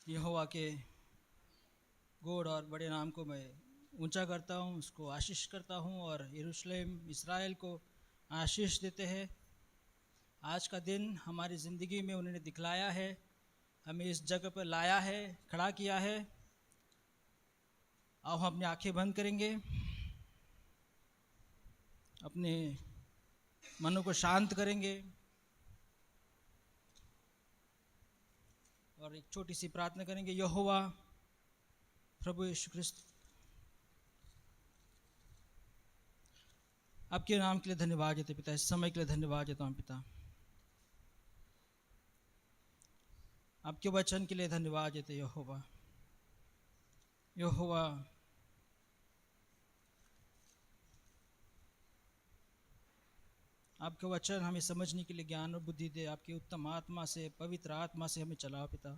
यहोवा के गोड और बड़े नाम को मैं ऊंचा करता हूँ, उसको आशीष करता हूँ और यरूशलेम इस्राएल को आशीष देते हैं। आज का दिन हमारी ज़िंदगी में उन्होंने दिखलाया है, हमें इस जगह पर लाया है, खड़ा किया है। अब हम अपनी आंखें बंद करेंगे, अपने मनों को शांत करेंगे और एक छोटी सी प्रार्थना करेंगे। यहोवा प्रभु यीशु ख्रिस्त, आपके नाम के लिए धन्यवाद देते पिता, इस समय के लिए धन्यवाद देता हूँ पिता, आपके वचन के लिए धन्यवाद देते। यहोवा यहोवा आपके वचन हमें समझने के लिए ज्ञान और बुद्धि दे, आपकी उत्तम आत्मा से, पवित्र आत्मा से हमें चलाओ पिता,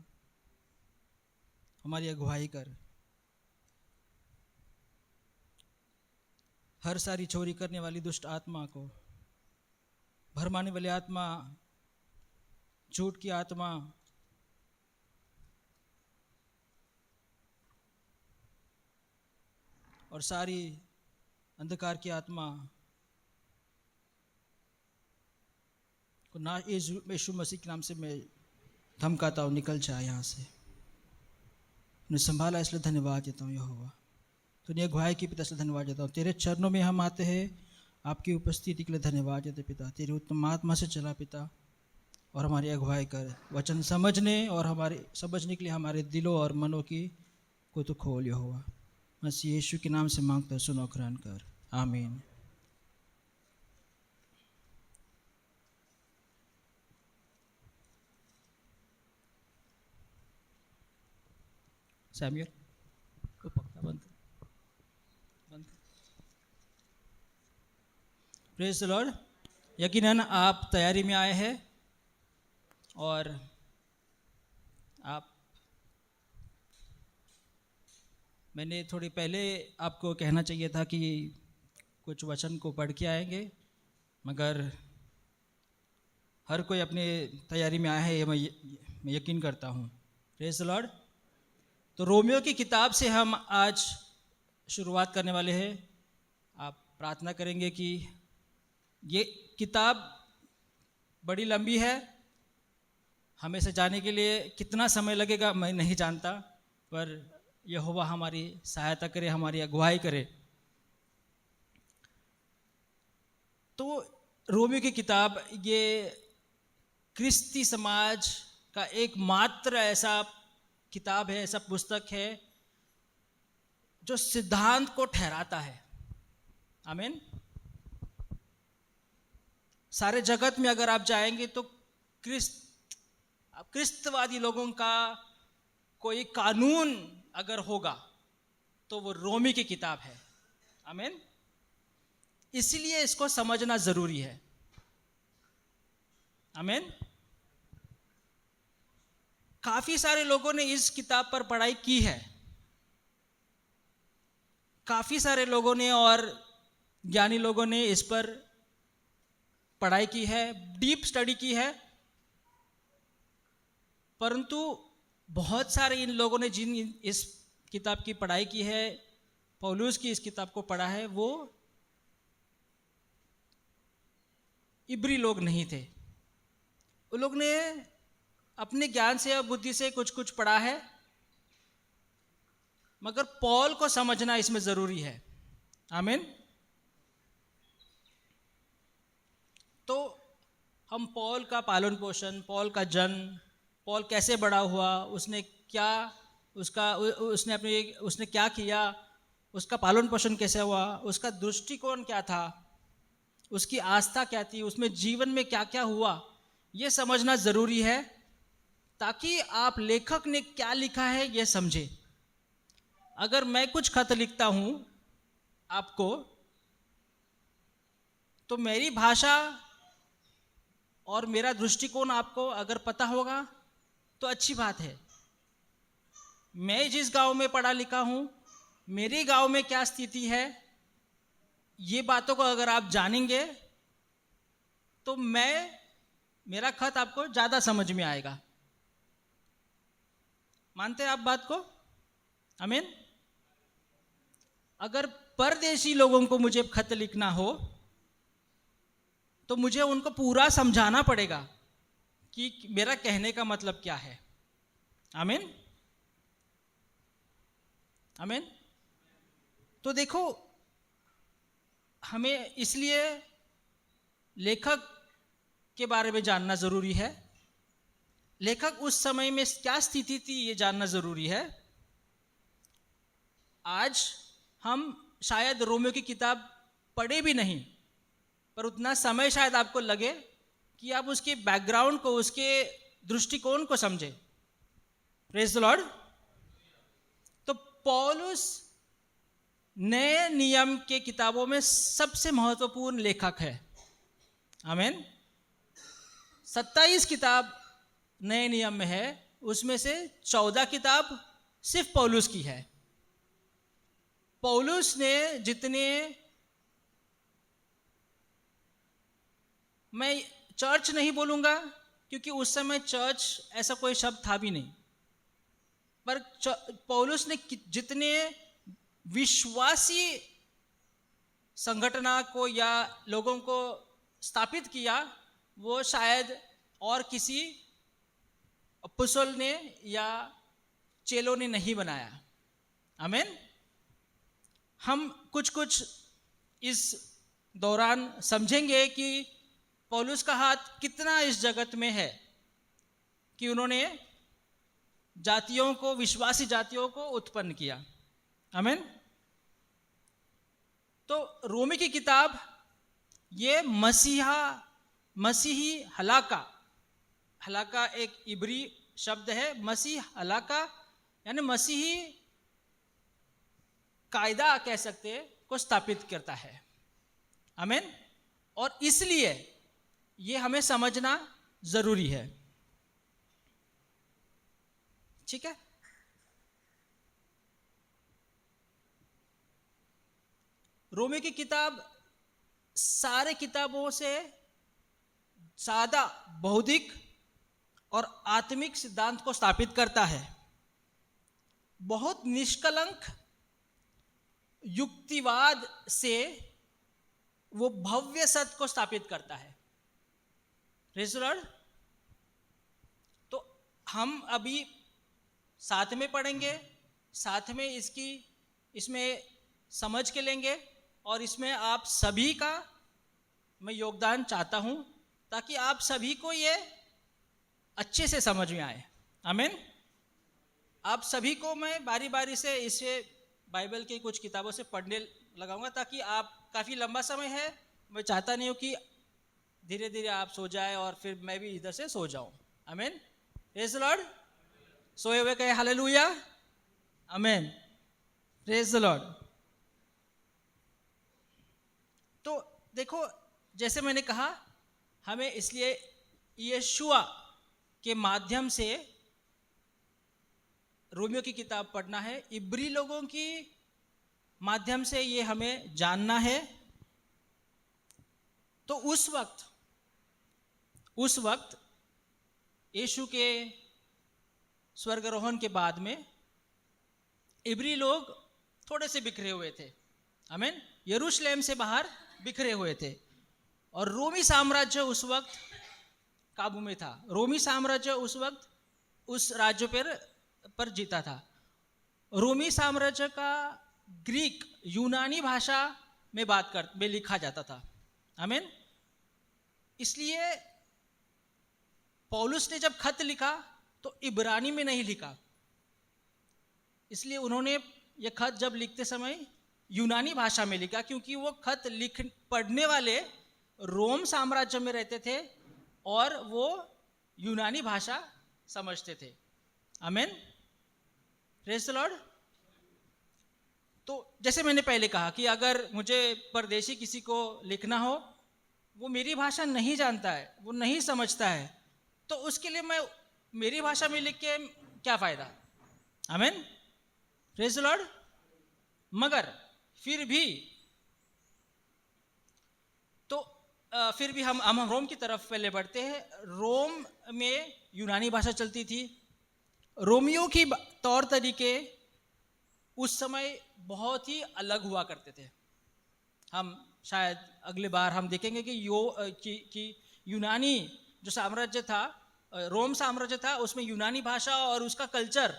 हमारी अगुवाई कर। हर सारी चोरी करने वाली दुष्ट आत्मा को, भरमाने वाली आत्मा, झूठ की आत्मा, और सारी अंधकार की आत्मा को ना यीशु मसीह के नाम से मैं धमकाता हूँ, निकल जाए यहाँ से। उन्हें संभाला इसलिए धन्यवाद देता हूँ यहोवा, तूने अगुवाई की पिता, इसलिए धन्यवाद देता हूँ। तेरे चरणों में हम आते हैं, आपकी उपस्थिति के लिए धन्यवाद देते पिता। तेरी उत्तम आत्मा से चला पिता और हमारी अगुवाई कर, वचन समझने और हमारे समझने के लिए हमारे दिलों और मनों की को तो खोल यहोवा। मसीह यीशु के नाम से मांगता सुनो, ग्रहण कर, आमीन। सैमुअल को पक्का बंद बंद। Praise the Lord. यकीनन आप तैयारी में आए हैं और मैंने थोड़ी पहले आपको कहना चाहिए था कि कुछ वचन को पढ़ के आएंगे, मगर हर कोई अपनी तैयारी में आया है, ये मैं यकीन करता हूँ। Praise the Lord. तो रोमियो की किताब से हम आज शुरुआत करने वाले हैं। आप प्रार्थना करेंगे कि ये किताब बड़ी लंबी है, हमें से जाने के लिए कितना समय लगेगा मैं नहीं जानता, पर यहोवा हमारी सहायता करे, हमारी अगुवाई करे। तो रोमियो की किताब ये क्रिस्ती समाज का एकमात्र ऐसा किताब है, ऐसा पुस्तक है जो सिद्धांत को ठहराता है। आमीन। सारे जगत में अगर आप जाएंगे तो क्रिस्तवादी लोगों का कोई कानून अगर होगा तो वो रोमी की किताब है। आमीन। इसलिए इसको समझना जरूरी है। आमीन। काफी सारे लोगों ने इस किताब पर पढ़ाई की है, काफी सारे लोगों ने और ज्ञानी लोगों ने इस पर पढ़ाई की है, डीप स्टडी की है, परंतु बहुत सारे इन लोगों ने जिन इस किताब की पढ़ाई की है, पौलुस की इस किताब को पढ़ा है, वो इब्री लोग नहीं थे। वो लोग ने अपने ज्ञान से या बुद्धि से कुछ कुछ पढ़ा है, मगर पौल को समझना इसमें जरूरी है। आमीन। तो हम पौल का पालन पोषण, पौल का जन्म, पौल कैसे बड़ा हुआ, उसने क्या उसने क्या किया, उसका पालन पोषण कैसे हुआ, उसका दृष्टिकोण क्या था, उसकी आस्था क्या थी, उसमें जीवन में क्या क्या हुआ, ये समझना जरूरी है, ताकि आप लेखक ने क्या लिखा है ये समझे। अगर मैं कुछ खत लिखता हूं आपको, तो मेरी भाषा और मेरा दृष्टिकोण आपको अगर पता होगा तो अच्छी बात है। मैं जिस गांव में पढ़ा लिखा हूं, मेरे गांव में क्या स्थिति है, ये बातों को अगर आप जानेंगे तो मेरा खत आपको ज़्यादा समझ में आएगा। मानते हैं आप बात को? आमीन। अगर परदेशी लोगों को मुझे खत लिखना हो तो मुझे उनको पूरा समझाना पड़ेगा कि मेरा कहने का मतलब क्या है। आमीन, आमीन। तो देखो, हमें इसलिए लेखक के बारे में जानना जरूरी है। लेखक उस समय में क्या स्थिति थी ये जानना जरूरी है। आज हम शायद रोमियो की किताब पढ़े भी नहीं, पर उतना समय शायद आपको लगे कि आप उसके बैकग्राउंड को, उसके दृष्टिकोण को समझे। Praise the Lord. तो पौलुस नए नियम के किताबों में सबसे महत्वपूर्ण लेखक है। आमीन। 27 किताब नए नियम में है, उसमें से 14 किताब सिर्फ पौलुस की है। पौलुस ने जितने, मैं चर्च नहीं बोलूंगा क्योंकि उस समय चर्च ऐसा कोई शब्द था भी नहीं, पर पौलुस ने जितने विश्वासी संगठना को या लोगों को स्थापित किया वो शायद और किसी अपोस्तल ने या चेलों ने नहीं बनाया। आमीन। हम कुछ इस दौरान समझेंगे कि पौलुस का हाथ कितना इस जगत में है कि उन्होंने जातियों को, विश्वासी जातियों को उत्पन्न किया। आमीन। तो रोमी की किताब ये मसीही हलाका एक इब्री शब्द है। मसीह हलाका यानी मसीही कायदा कह सकते हैं, को स्थापित करता है। आमीन। और इसलिए ये हमें समझना जरूरी है। ठीक है। रोमी की किताब सारे किताबों से ज्यादा बौद्धिक और आत्मिक सिद्धांत को स्थापित करता है। बहुत निष्कलंक युक्तिवाद से वो भव्य सत्य को स्थापित करता है। Praise the Lord. तो हम अभी साथ में पढ़ेंगे, साथ में इसमें समझ के लेंगे, और इसमें आप सभी का मैं योगदान चाहता हूं ताकि आप सभी को ये अच्छे से समझ में आए। आमीन। आप सभी को मैं बारी बारी से इसे बाइबल की कुछ किताबों से पढ़ने लगाऊंगा ताकि आप, काफ़ी लंबा समय है, मैं चाहता नहीं हूं कि धीरे धीरे आप सो जाए और फिर मैं भी इधर से सो जाऊं। आमीन। Praise the Lord. सोए हुए कहे हालेलुया। आमीन। Praise the Lord. तो देखो, जैसे मैंने कहा, हमें इसलिए यीशुआ के माध्यम से रोमियो की किताब पढ़ना है, इब्री लोगों की माध्यम से ये हमें जानना है। तो उस वक्त यीशु के स्वर्गारोहण के बाद में इब्री लोग थोड़े से बिखरे हुए थे। आमीन। यरूशलेम से बाहर बिखरे हुए थे, और रोमी साम्राज्य उस वक्त काबू में था। रोमी साम्राज्य उस वक्त उस राज्य पर जीता था। रोमी साम्राज्य का ग्रीक, यूनानी भाषा में लिखा जाता था। आमीन। इसलिए पौलुस ने जब खत लिखा तो इब्रानी में नहीं लिखा, इसलिए उन्होंने यह खत जब लिखते समय यूनानी भाषा में लिखा, क्योंकि वो खत पढ़ने वाले रोम साम्राज्य में रहते थे और वो यूनानी भाषा समझते थे। आमीन। Praise the Lord. तो जैसे मैंने पहले कहा कि अगर मुझे परदेशी किसी को लिखना हो, वो मेरी भाषा नहीं जानता है, वो नहीं समझता है, तो उसके लिए मैं मेरी भाषा में लिख के क्या फायदा। आमीन। Praise the Lord. मगर फिर भी हम रोम की तरफ पहले बढ़ते हैं। रोम में यूनानी भाषा चलती थी, रोमियो की तौर तरीके उस समय बहुत ही अलग हुआ करते थे। हम शायद अगले बार हम देखेंगे कि यूनानी जो साम्राज्य था, रोम साम्राज्य था, उसमें यूनानी भाषा और उसका कल्चर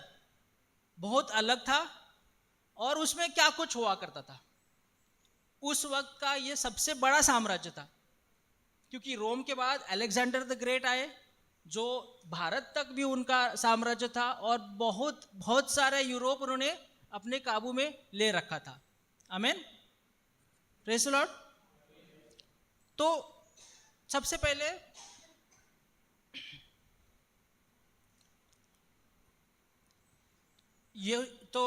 बहुत अलग था और उसमें क्या कुछ हुआ करता था। उस वक्त का ये सबसे बड़ा साम्राज्य था, क्योंकि रोम के बाद अलेक्जेंडर द ग्रेट आए, जो भारत तक भी उनका साम्राज्य था और बहुत बहुत सारे यूरोप उन्होंने अपने काबू में ले रखा था। आमीन, प्रेज़ द लॉर्ड। तो सबसे पहले ये तो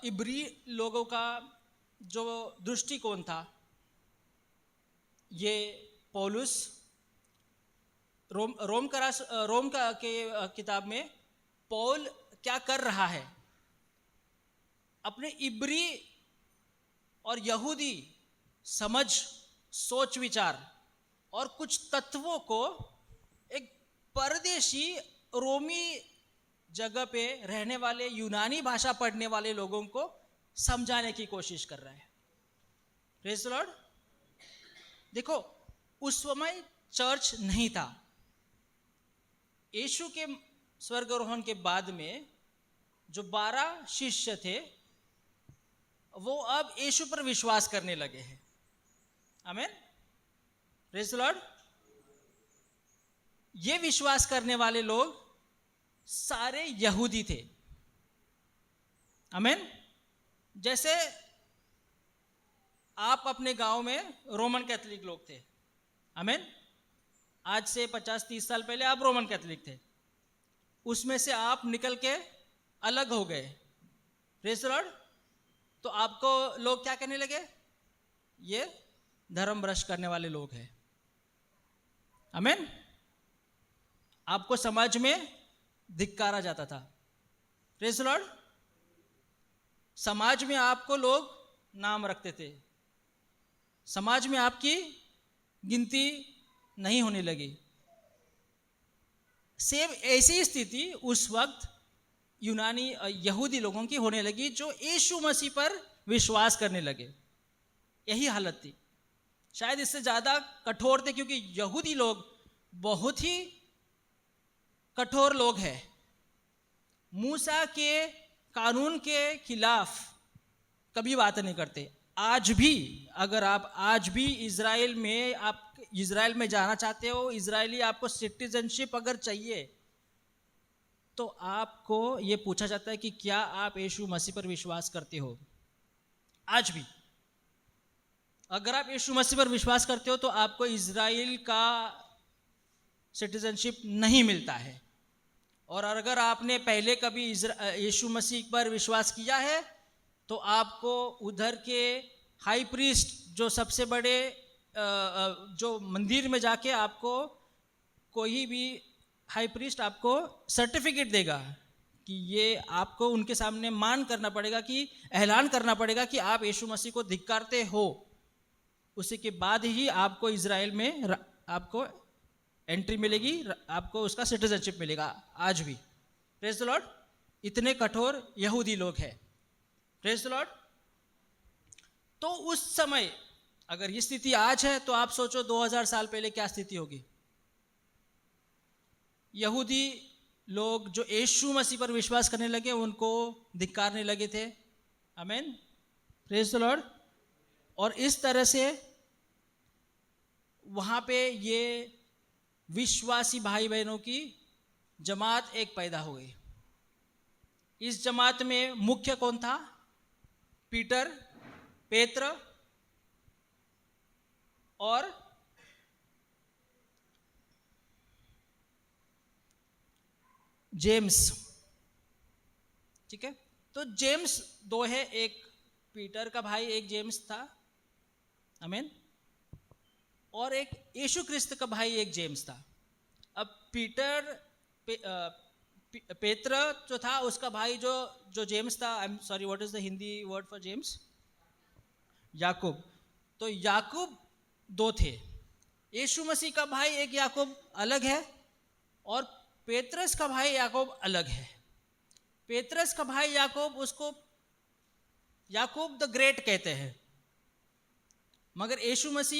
इब्री लोगों का जो दृष्टिकोण था, ये पौलुस रोम के किताब में पौल क्या कर रहा है, अपने इब्री और यहूदी समझ, सोच विचार और कुछ तत्वों को एक परदेशी रोमी जगह पे रहने वाले यूनानी भाषा पढ़ने वाले लोगों को समझाने की कोशिश कर रहा है। Praise the Lord. देखो, उस समय चर्च नहीं था। यीशु के स्वर्गारोहण के बाद में जो 12 शिष्य थे वो अब यीशु पर विश्वास करने लगे हैं। आमीन, प्रेज़ द लॉर्ड। ये विश्वास करने वाले लोग सारे यहूदी थे। आमीन। जैसे आप अपने गांव में रोमन कैथोलिक लोग थे। आमीन। आज से 50-30 साल पहले आप रोमन कैथोलिक थे, उसमें से आप निकल के अलग हो गए। Praise the Lord. तो आपको लोग क्या कहने लगे? ये धर्म भ्रष्ट करने वाले लोग हैं। आमीन। आपको समाज में धिक्कारा जाता था। Praise the Lord. समाज में आपको लोग नाम रखते थे, समाज में आपकी गिनती नहीं होने लगी। सेम ऐसी स्थिति उस वक्त यूनानी यहूदी लोगों की होने लगी, जो यीशु मसीह पर विश्वास करने लगे। यही हालत थी, शायद इससे ज़्यादा कठोर थे, क्योंकि यहूदी लोग बहुत ही कठोर लोग हैं। मूसा के कानून के खिलाफ कभी बात नहीं करते। आज भी अगर आप आज भी इज़राइल में जाना चाहते हो, इज़राइली आपको सिटीजनशिप अगर चाहिए, तो आपको ये पूछा जाता है कि क्या आप यीशु मसीह पर विश्वास करते हो। आज भी अगर आप यीशु मसीह पर विश्वास करते हो तो आपको इज़राइल का सिटीजनशिप नहीं मिलता है। और अगर आपने पहले कभी यीशु मसीह पर विश्वास किया है तो आपको उधर के हाई प्रीस्ट, जो सबसे बड़े जो मंदिर में जाके आपको कोई भी हाई प्रीस्ट आपको सर्टिफिकेट देगा कि ये आपको उनके सामने मान करना पड़ेगा, कि ऐलान करना पड़ेगा कि आप यीशु मसीह को धिक्कारते हो। उसी के बाद ही आपको इज़राइल में आपको एंट्री मिलेगी, आपको उसका सिटीजनशिप मिलेगा। आज भी प्रेज़ द लॉर्ड, इतने कठोर यहूदी लोग हैं। Praise the Lord. तो उस समय अगर ये स्थिति आज है, तो आप सोचो 2000 साल पहले क्या स्थिति होगी। यहूदी लोग जो यीशु मसीह पर विश्वास करने लगे, उनको धिक्कारने लगे थे। आमीन, प्रेज़ द लॉर्ड। और इस तरह से वहाँ पे ये विश्वासी भाई बहनों की जमात एक पैदा हो गई। इस जमात में मुख्य कौन था? पीटर, पेत्र और जेम्स। ठीक है, तो जेम्स दो है, एक पीटर का भाई, एक जेम्स था। आमीन। और एक यीशु क्रिस्त का भाई एक जेम्स था। अब पेत्र जो था, उसका भाई जो जेम्स था, I am sorry, what is the Hindi word for James? Yakub. तो याकूब दो थे। यीशु मसीह का भाई एक याकूब अलग है और पेत्रस का भाई याकूब अलग है। पेत्रस का भाई याकूब उसको याकूब द ग्रेट कहते हैं, मगर यीशु मसीह